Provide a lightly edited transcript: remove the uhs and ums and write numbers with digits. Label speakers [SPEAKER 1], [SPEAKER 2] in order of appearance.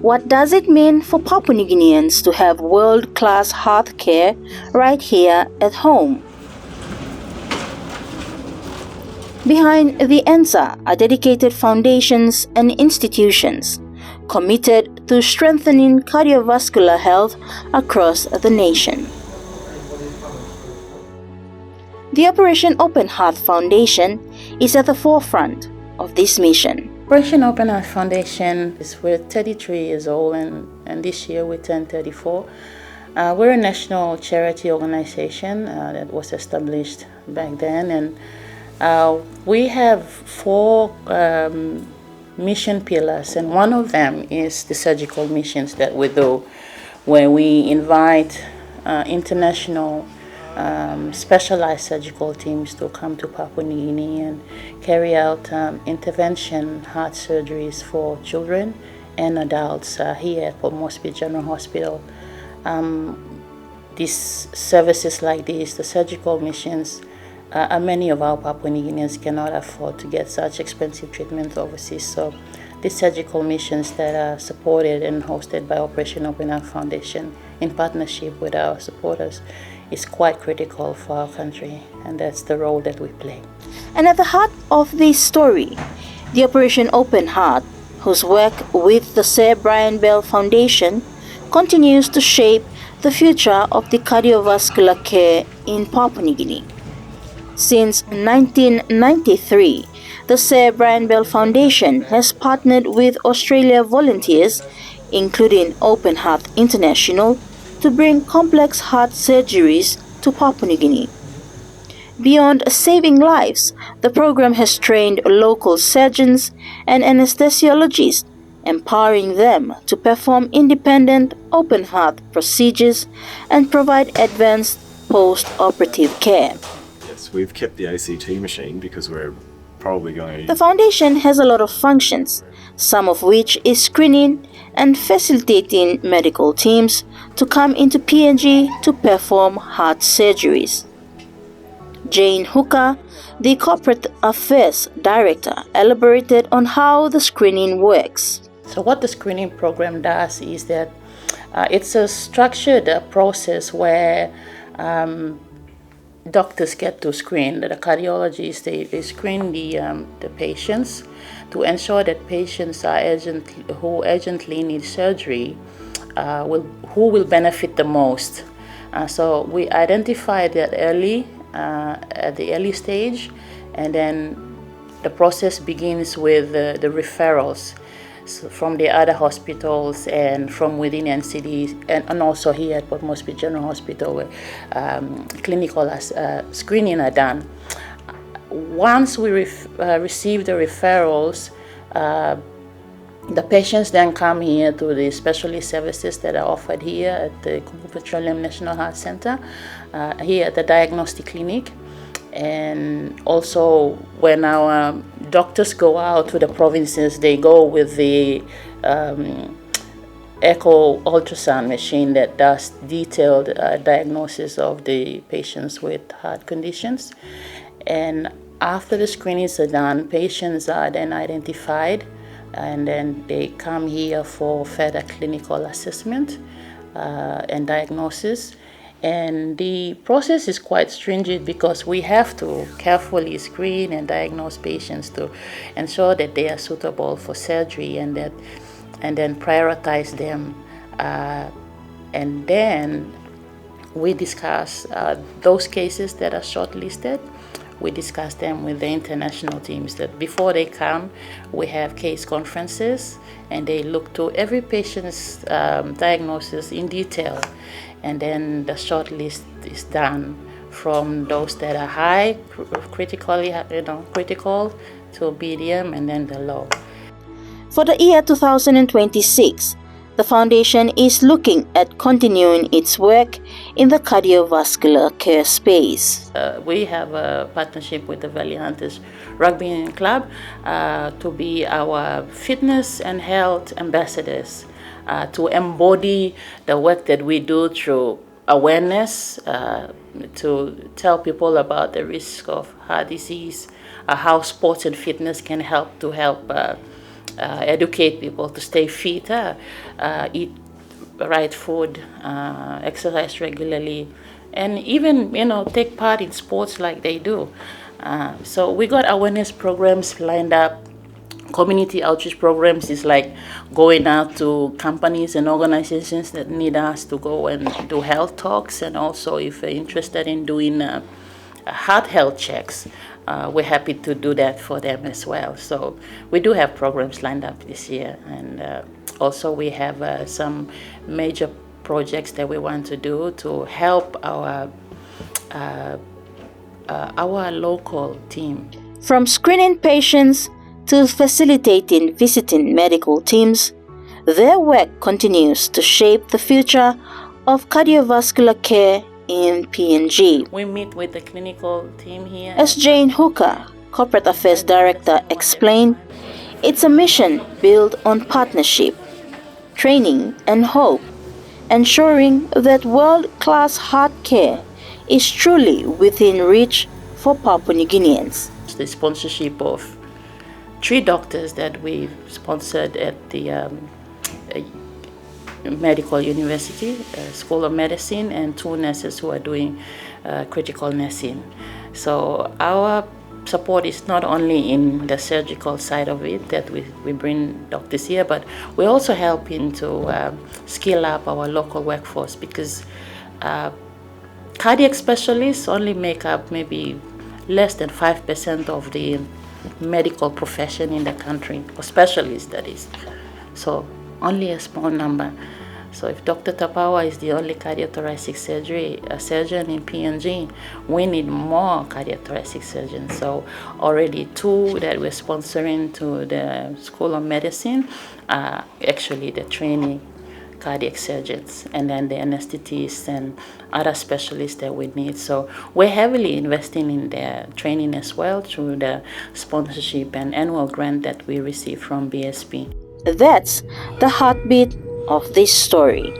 [SPEAKER 1] What does it mean for Papua New Guineans to have world-class health care right here at home? Behind the ANSA are dedicated foundations and institutions committed to strengthening cardiovascular health across the nation. The Operation Open Heart Foundation is at the forefront of this mission.
[SPEAKER 2] Operation Open Heart Foundation we're 33 years old and this year we turn 34. We're a national charity organization that was established back then, and we have four mission pillars, and one of them is the surgical missions that we do, where we invite international specialized surgical teams to come to Papua New Guinea and carry out intervention heart surgeries for children and adults here at Papua General Hospital. These services like these, the surgical missions, many of our Papua New Guineans cannot afford to get such expensive treatment overseas. So these surgical missions that are supported and hosted by Operation Open Heart Foundation in partnership with our supporters is quite critical for our country, and that's the role that we play.
[SPEAKER 1] And at the heart of this story, the Operation Open Heart, whose work with the Sir Brian Bell Foundation continues to shape the future of the cardiovascular care in Papua New Guinea. Since 1993, the Sir Brian Bell Foundation has partnered with Australia volunteers, including Open Heart International, to bring complex heart surgeries to Papua New Guinea. Beyond saving lives, the program has trained local surgeons and anesthesiologists, empowering them to perform independent open heart procedures and provide advanced post-operative care.
[SPEAKER 3] Yes, we've kept the ACT machine because we're probably going to...
[SPEAKER 1] The foundation has a lot of functions, some of which is screening and facilitating medical teams to come into PNG to perform heart surgeries. Jane Hooker, the Corporate Affairs Director, elaborated on how the screening works.
[SPEAKER 2] So what the screening program does is that it's a structured process where doctors get to screen, the cardiologists, they screen the patients to ensure that patients are who urgently need surgery who will benefit the most. So we identify that early, at the early stage, and then the process begins with the referrals from the other hospitals and from within NCDs, and also here at Port Moresby General Hospital, where clinical screening are done. Once we receive the referrals, the patients then come here to the specialist services that are offered here at the Petroleum National Heart Center, here at the diagnostic clinic. And also when our doctors go out to the provinces, they go with the echo ultrasound machine that does detailed diagnosis of the patients with heart conditions. And after the screenings are done, patients are then identified, and then they come here for further clinical assessment and diagnosis. And the process is quite stringent because we have to carefully screen and diagnose patients to ensure that they are suitable for surgery, and then prioritize them. And then we discuss those cases that are shortlisted. We discuss them with the international teams. That before they come, we have case conferences, and they look to every patient's diagnosis in detail. And then the short list is done from those that are high, critical to medium, and then the low.
[SPEAKER 1] For the year 2026, the foundation is looking at continuing its work in the cardiovascular care space.
[SPEAKER 2] We have a partnership with the Valley Hunters Rugby Union Club to be our fitness and health ambassadors, to embody the work that we do through awareness, to tell people about the risk of heart disease, how sports and fitness can help educate people to stay fit, eat right food, exercise regularly, and even take part in sports like they do. So we got awareness programs lined up. Community outreach programs is like going out to companies and organizations that need us to go and do health talks, and also if they're interested in doing heart health checks, we're happy to do that for them as well. So we do have programs lined up this year, and also we have some major projects that we want to do to help our local team.
[SPEAKER 1] From screening patients to facilitating visiting medical teams, their work continues to shape the future of cardiovascular care in PNG.
[SPEAKER 2] We meet with the clinical team here.
[SPEAKER 1] As Jane Hooker, Corporate Affairs Director, explained, it's a mission built on partnership, training, and hope, ensuring that world-class heart care is truly within reach for Papua New Guineans.
[SPEAKER 2] The sponsorship of 3 doctors that we sponsored at the medical university, School of Medicine, and 2 nurses who are doing critical nursing. So our support is not only in the surgical side of it, that we bring doctors here, but we're also helping to skill up our local workforce, because cardiac specialists only make up maybe less than 5% of the medical profession in the country, or specialists that is. So only a small number. So if Dr. Tapawa is the only cardiothoracic surgeon in PNG, we need more cardiothoracic surgeons. So already 2 that we're sponsoring to the School of Medicine are actually the training cardiac surgeons, and then the anesthetists and other specialists that we need. So we're heavily investing in their training as well through the sponsorship and annual grant that we receive from BSP.
[SPEAKER 1] That's the heartbeat of this story.